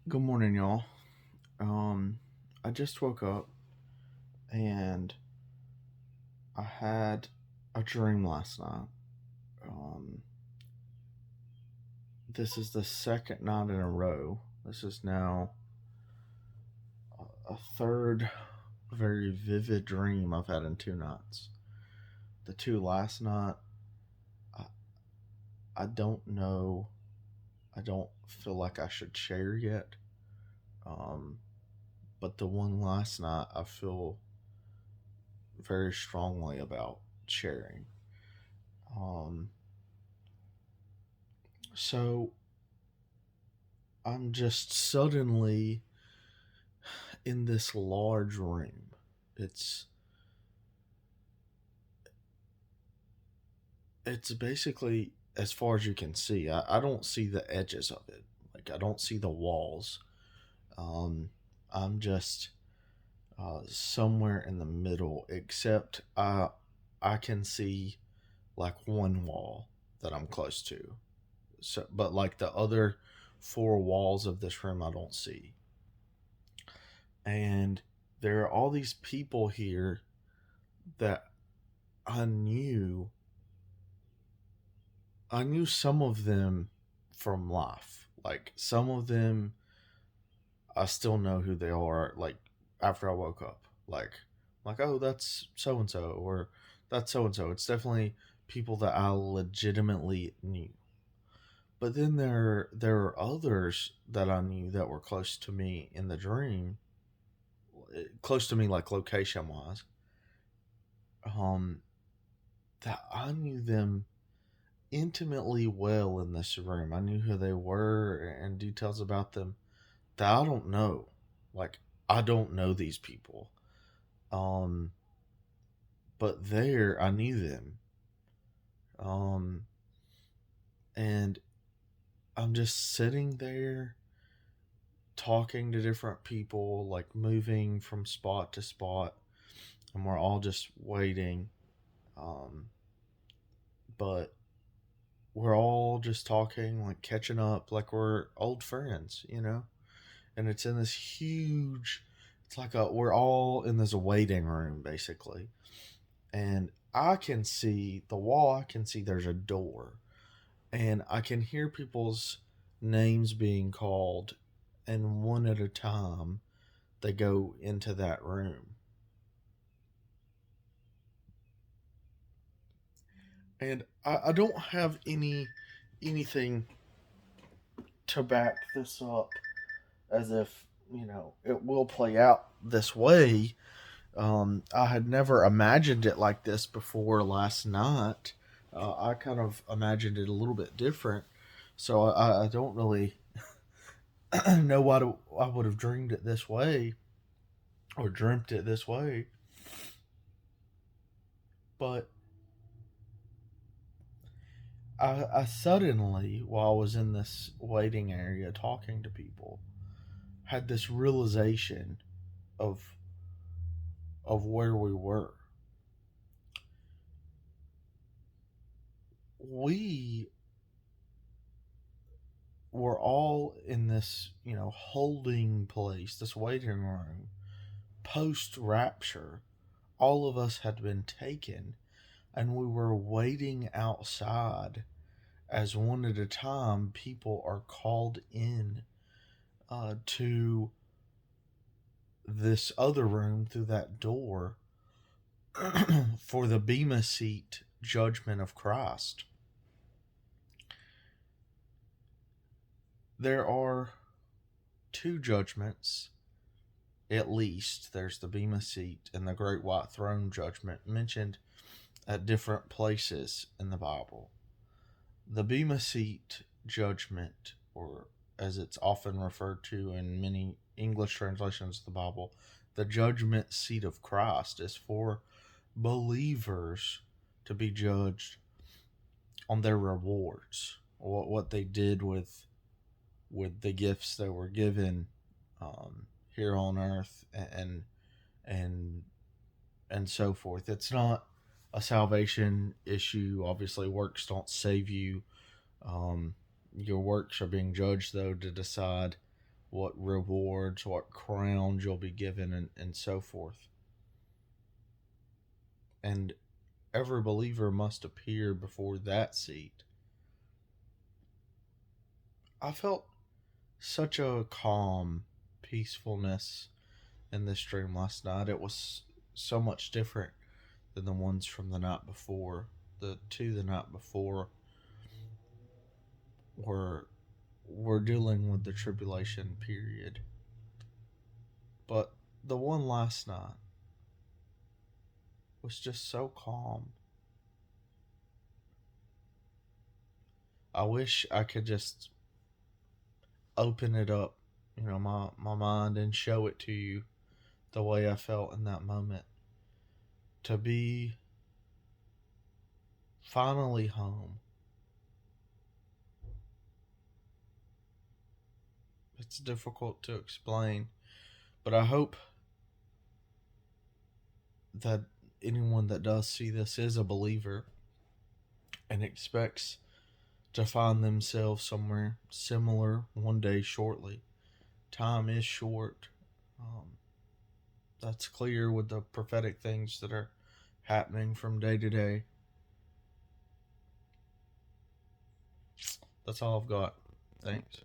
Good morning, y'all. Um, I just woke up and I had a dream last night. Um, this is the second night in a row. This is now a third very vivid dream I've had in 2 nights. The two last night, I, I don't know. I don't feel like I should share yet. Um, but the one last night, I feel very strongly about sharing. Um, so I'm just suddenly in this large room. It's it's basically as far as you can see. I don't see the edges of it. Like I don't see the walls. Um, I'm just somewhere in the middle. Except I can see like one wall that I'm close to. So, but like the other four walls of this room, I don't see. And there are all these people here that I knew I knew some of them from life. Like some of them I still know who they are like after I woke up. Like oh that's so and so or that's so and so. It's definitely people that I legitimately knew. But then there are others that I knew that were close to me in the dream, close to me like location wise. Um that I knew them intimately well in this room. I knew who they were and details about them that I don't know. Like I don't know these people. Um, but there I knew them. Um, and I'm just sitting there talking to different people, like moving from spot to spot, and we're all just waiting. Um, but we're all just talking, like catching up, like we're old friends. And it's in this huge. It's like we're all in this waiting room basically, and I can see the wall. I can see there's a door, and I can hear people's names being called, and one at a time they go into that room. And I don't have anything to back this up as if it will play out this way. I had never imagined it like this before last night. I kind of imagined it a little bit different, so I don't really know why I would have dreamed it this way or dreamt it this way. But I suddenly, while I was in this waiting area talking to people, had this realization of where we were. We were all in this, holding place, this waiting room, post rapture. All of us had been taken, and we were waiting outside as one at a time people are called in to this other room through that door for the Bema Seat judgment of Christ. There are two judgments, at least. There's the Bema Seat and the Great White Throne judgment mentioned at different places in the Bible. The Bema Seat judgment, or as it's often referred to in many English translations of the Bible, the judgment seat of Christ is for believers to be judged on their rewards, what they did with the gifts that were given here on earth, and and so forth. It's not a salvation issue. Obviously, works don't save you. Um, your works are being judged, though, to decide what rewards, what crowns you'll be given, and so forth. And every believer must appear before that seat. I felt such a calm peacefulness in this dream last night. It was so much different than the ones from the night before. The two the night before were dealing with the tribulation period. But the one last night was just so calm. I wish I could just open it up, my mind, and show it to you the way I felt in that moment. To be finally home. It's difficult to explain, but I hope that anyone that does see this is a believer and expects to find themselves somewhere similar one day shortly. Time is short. That's clear with the prophetic things that are happening from day to day. That's all I've got. Thanks.